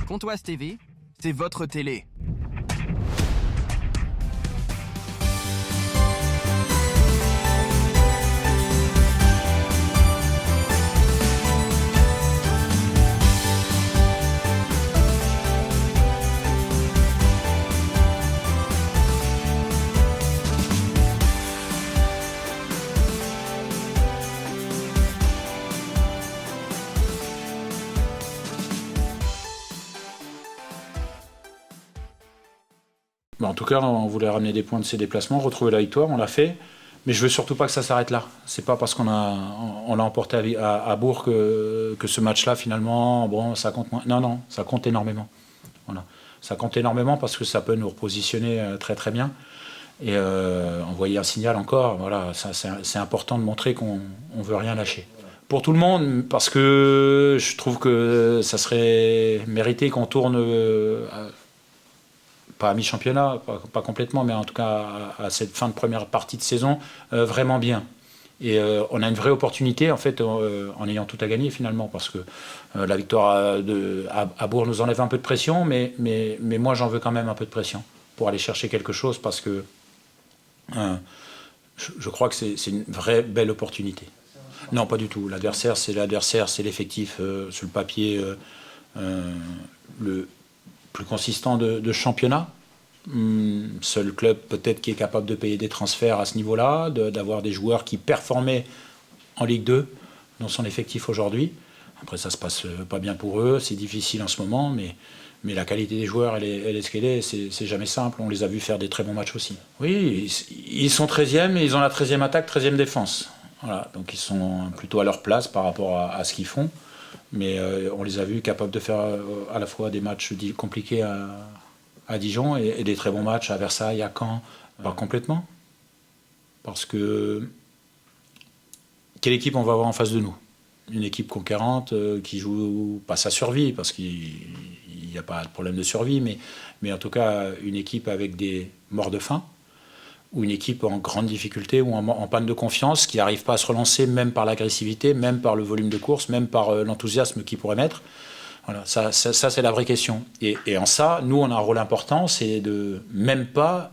Pontoise TV, c'est votre télé. En tout cas, on voulait ramener des points de ces déplacements, retrouver la victoire, on l'a fait. Mais je veux surtout pas que ça s'arrête là. C'est pas parce qu'on l'a emporté à Bourg que ce match-là, finalement, bon, ça compte moins. Non, ça compte énormément. Voilà. Ça compte énormément parce que ça peut nous repositionner très très bien. Et envoyer un signal encore, voilà, c'est important de montrer qu'on ne veut rien lâcher. Pour tout le monde, parce que je trouve que ça serait mérité qu'on tourne... pas à mi-championnat, pas complètement, mais en tout cas à cette fin de première partie de saison, vraiment bien. Et on a une vraie opportunité, en fait, en ayant tout à gagner finalement, parce que la victoire à Bourg nous enlève un peu de pression, mais moi j'en veux quand même un peu de pression pour aller chercher quelque chose, parce que je crois que c'est une vraie belle opportunité. Non, pas du tout. L'adversaire, c'est l'effectif sur le papier le plus consistant de championnat. Seul club peut-être qui est capable de payer des transferts à ce niveau-là, d'avoir des joueurs qui performaient en Ligue 2 dans son effectif aujourd'hui. Après, ça se passe pas bien pour eux, c'est difficile en ce moment, mais la qualité des joueurs, elle est ce qu'elle est, c'est jamais simple. On les a vus faire des très bons matchs aussi. Oui, ils sont 13e et ils ont la 13e attaque, 13e défense. Voilà, donc ils sont plutôt à leur place par rapport à ce qu'ils font. Mais on les a vus capables de faire à la fois des matchs compliqués à Dijon et des très bons matchs à Versailles, à Caen. Pas complètement. Parce que quelle équipe on va avoir en face de nous? Une équipe conquérante qui joue pas sa survie, parce qu'il n'y a pas de problème de survie, mais en tout cas une équipe avec des morts de faim, ou une équipe en grande difficulté ou en panne de confiance, qui n'arrive pas à se relancer, même par l'agressivité, même par le volume de course, même par l'enthousiasme qu'ils pourraient mettre. Voilà, ça c'est la vraie question. Et en ça, nous, on a un rôle important, c'est de même pas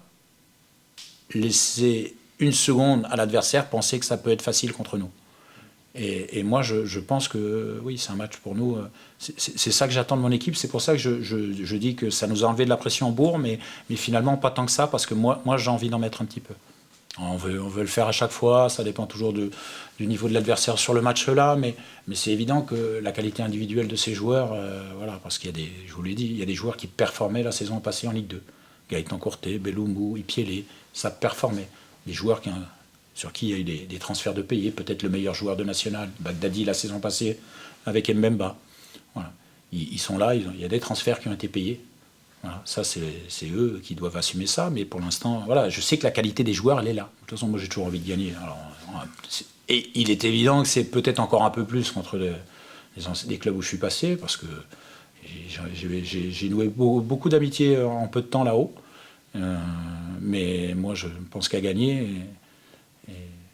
laisser une seconde à l'adversaire penser que ça peut être facile contre nous. Et moi, je pense que oui, c'est un match pour nous. C'est ça que j'attends de mon équipe. C'est pour ça que je dis que ça nous a enlevé de la pression en Bourg, mais finalement, pas tant que ça, parce que moi j'ai envie d'en mettre un petit peu. On veut le faire à chaque fois, ça dépend toujours du niveau de l'adversaire sur le match-là, mais c'est évident que la qualité individuelle de ces joueurs, voilà, parce qu'il y a des, je vous l'ai dit, il y a des joueurs qui performaient la saison passée en Ligue 2. Gaëtan Courtet, Belloumou, Ipiélé, ça performait. Des joueurs sur qui il y a eu des transferts de payés, peut-être le meilleur joueur de National, Bagdadi la saison passée avec Mbemba. Voilà. Ils sont là, il y a des transferts qui ont été payés. Voilà. Ça, c'est eux qui doivent assumer ça, mais pour l'instant, voilà, je sais que la qualité des joueurs, elle est là. De toute façon, moi j'ai toujours envie de gagner. Alors, et il est évident que c'est peut-être encore un peu plus contre les clubs où je suis passé, parce que j'ai noué beaucoup d'amitié en peu de temps là-haut. Mais moi, je ne pense qu'à gagner.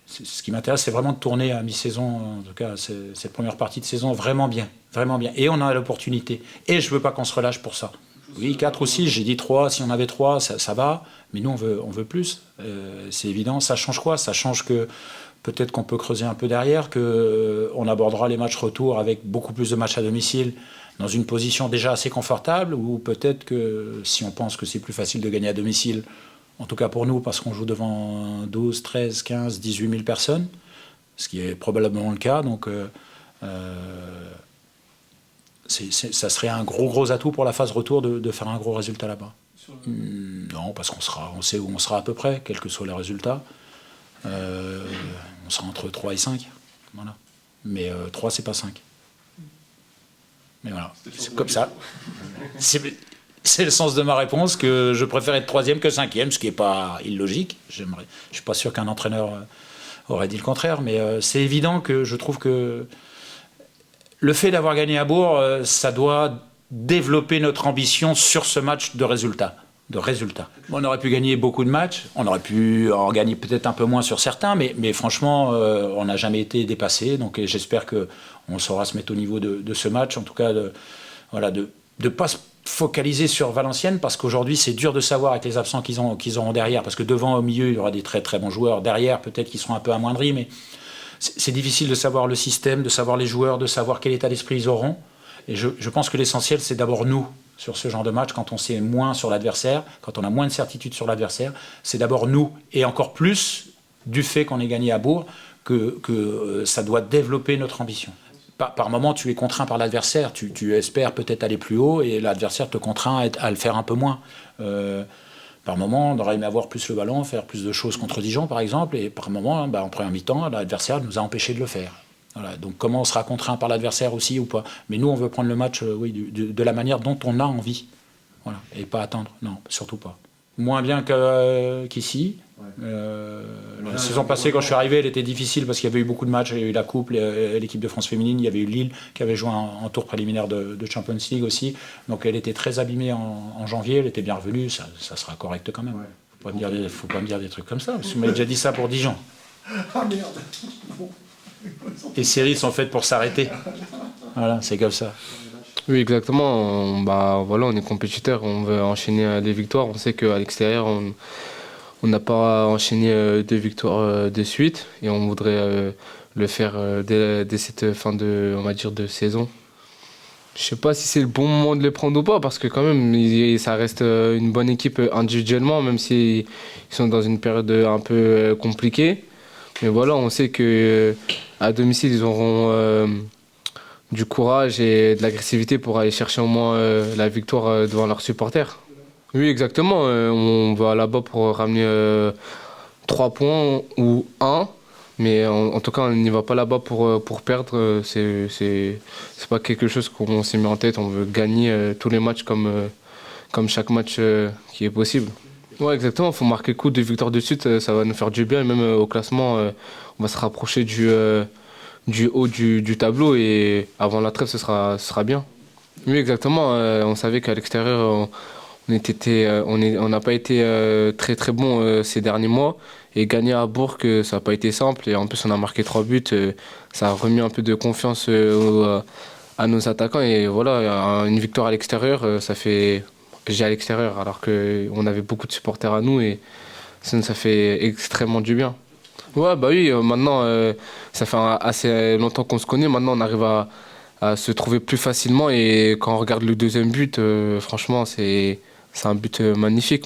Ce qui m'intéresse, c'est vraiment de tourner à mi-saison, en tout cas cette première partie de saison, vraiment bien, vraiment bien. Et on a l'opportunité. Et je ne veux pas qu'on se relâche pour ça. Oui, 4 ou 6, j'ai dit 3, si on avait 3, ça va. Mais nous, on veut plus. C'est évident. Ça change quoi? Ça change que peut-être qu'on peut creuser un peu derrière, qu'on abordera les matchs retour avec beaucoup plus de matchs à domicile, dans une position déjà assez confortable, ou peut-être que si on pense que c'est plus facile de gagner à domicile, en tout cas pour nous, parce qu'on joue devant 12, 13, 15, 18 000 personnes, ce qui est probablement le cas. Donc, ça serait un gros atout pour la phase retour de faire un gros résultat là-bas. Non, parce on sait où on sera à peu près, quels que soient les résultats. On sera entre 3 et 5. Voilà. Mais 3, c'est pas 5. Mais voilà, c'est comme ça. C'est le sens de ma réponse, que je préfère être 3e que 5e, ce qui n'est pas illogique. Je ne suis pas sûr qu'un entraîneur aurait dit le contraire, mais c'est évident que je trouve que le fait d'avoir gagné à Bourg, ça doit développer notre ambition sur ce match de résultats. On aurait pu gagner beaucoup de matchs, on aurait pu en gagner peut-être un peu moins sur certains, mais franchement, on n'a jamais été dépassé. Donc j'espère qu'on saura se mettre au niveau de ce match, en tout cas de de pas se focaliser sur Valenciennes, parce qu'aujourd'hui c'est dur de savoir avec les absents qu'ils auront derrière, parce que devant, au milieu, il y aura des très très bons joueurs, derrière peut-être qu'ils seront un peu amoindris, mais c'est difficile de savoir le système, de savoir les joueurs, de savoir quel état d'esprit ils auront. Et je pense que l'essentiel, c'est d'abord nous, sur ce genre de match, quand on sait moins sur l'adversaire, quand on a moins de certitude sur l'adversaire, c'est d'abord nous, et encore plus du fait qu'on ait gagné à Bourg, que ça doit développer notre ambition. Par moment, tu es contraint par l'adversaire, tu espères peut-être aller plus haut, et l'adversaire te contraint à le faire un peu moins. Par moment, on aurait aimé avoir plus le ballon, faire plus de choses contre Dijon, par exemple, et par moment, en première mi-temps, l'adversaire nous a empêchés de le faire. Voilà. Donc comment on sera contraint par l'adversaire aussi ou pas. Mais nous, on veut prendre le match de la manière dont on a envie. Voilà. Et pas attendre. Non, surtout pas. Moins bien qu'ici. La saison passée, quand je suis arrivé, elle était difficile parce qu'il y avait eu beaucoup de matchs. Il y a eu la Coupe, l'équipe de France féminine. Il y avait eu Lille qui avait joué en tour préliminaire de Champions League aussi. Donc elle était très abîmée en janvier. Elle était bien revenue. Ça sera correct quand même. Ouais. Faut pas me dire des trucs comme ça. Parce que vous m'avez déjà dit ça pour Dijon. Ah merde. Bon. Les séries sont faites pour s'arrêter. Voilà, c'est comme ça. Oui, exactement. On est compétiteur, on veut enchaîner les victoires. On sait qu'à l'extérieur, on n'a pas enchaîné 2 victoires de suite et on voudrait le faire dès cette fin de saison. Je sais pas si c'est le bon moment de les prendre ou pas, parce que quand même, ça reste une bonne équipe individuellement, même s'ils sont dans une période un peu compliquée. Mais voilà, on sait qu'à domicile, ils auront du courage et de l'agressivité pour aller chercher au moins la victoire devant leurs supporters. Oui, exactement. On va là-bas pour ramener 3 points ou 1. Mais en tout cas, on n'y va pas là-bas pour perdre. C'est pas quelque chose qu'on s'est mis en tête. On veut gagner tous les matchs comme chaque match qui est possible. Ouais, exactement. Il faut marquer le coup de victoire de suite. Ça va nous faire du bien. Et même au classement, on va se rapprocher du haut du tableau. Et avant la trêve, ce sera bien. Oui, exactement. On savait qu'à l'extérieur, on n'a pas été très très bon ces derniers mois. Et gagner à Bourg, ça n'a pas été simple. Et en plus, on a marqué 3 buts. Ça a remis un peu de confiance à nos attaquants. Et voilà, une victoire à l'extérieur, ça fait... J'ai à l'extérieur, alors qu'on avait beaucoup de supporters à nous. Et ça fait extrêmement du bien. Ouais, bah oui, maintenant, ça fait assez longtemps qu'on se connaît. Maintenant, on arrive à se trouver plus facilement. Et quand on regarde le deuxième but, franchement, c'est un but magnifique.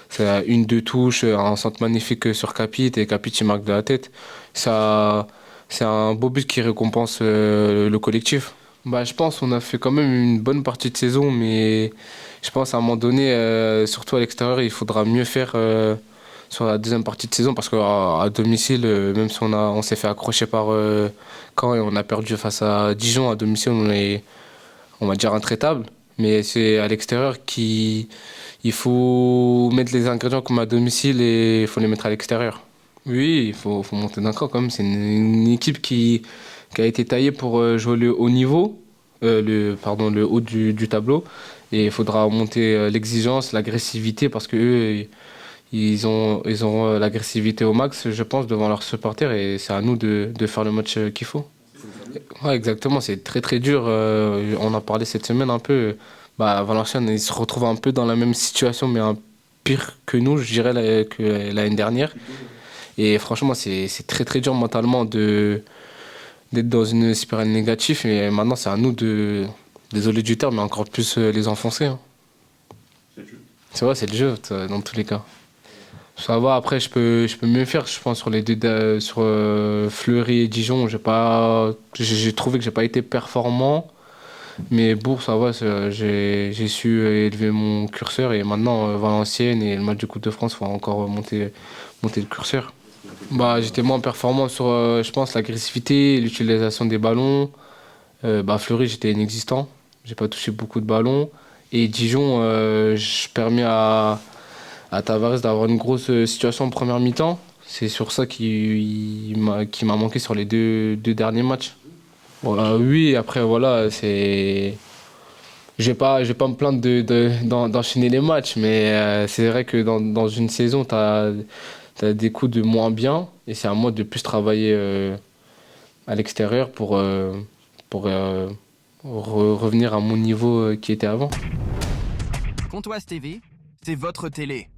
C'est 1-2 touches, un centre magnifique sur Capit. Et Capit, il marque de la tête. C'est un beau but qui récompense le collectif. Bah, je pense qu'on a fait quand même une bonne partie de saison. Mais je pense à un moment donné, surtout à l'extérieur, il faudra mieux faire sur la deuxième partie de saison, parce qu'à domicile, même si on s'est fait accrocher par Caen et on a perdu face à Dijon, à domicile, on va dire intraitable. Mais c'est à l'extérieur qu'il faut mettre les ingrédients comme à domicile et il faut les mettre à l'extérieur. Oui, il faut monter d'un cran quand même. C'est une équipe qui a été taillée pour jouer le haut niveau, le haut du tableau. Et il faudra monter l'exigence, l'agressivité, parce qu'eux, ils auront l'agressivité au max, je pense, devant leurs supporters. Et c'est à nous de faire le match qu'il faut. Ouais, exactement, c'est très très dur. On en parlait cette semaine un peu. Valenciennes, ils se retrouvent un peu dans la même situation, mais pire que nous, je dirais, que l'année dernière. Et franchement, c'est très très dur mentalement d'être dans une spirale négative. Et maintenant, c'est à nous désolé du terme, mais encore plus les enfoncer. Hein. C'est le jeu. C'est vrai, c'est le jeu, dans tous les cas. Ça va, après, je peux mieux faire, je pense, sur les deux, sur Fleury et Dijon. J'ai trouvé que j'ai pas été performant. Mais Bourg, ça va, j'ai su élever mon curseur. Et maintenant, Valenciennes et le match de Coupe de France, il faut encore monter le curseur. J'étais moins performant sur, je pense, l'agressivité, l'utilisation des ballons. Fleury, j'étais inexistant. J'ai pas touché beaucoup de ballons. Et Dijon, je permets à Tavares d'avoir une grosse situation en première mi-temps. C'est sur ça qui m'a manqué sur les deux derniers matchs. Oui, après, voilà, je vais pas me plaindre d'enchaîner les matchs, mais c'est vrai que dans une saison, tu as des coups de moins bien, et c'est à moi de plus travailler à l'extérieur pour revenir à mon niveau qui était avant. Pontoise TV, c'est votre télé.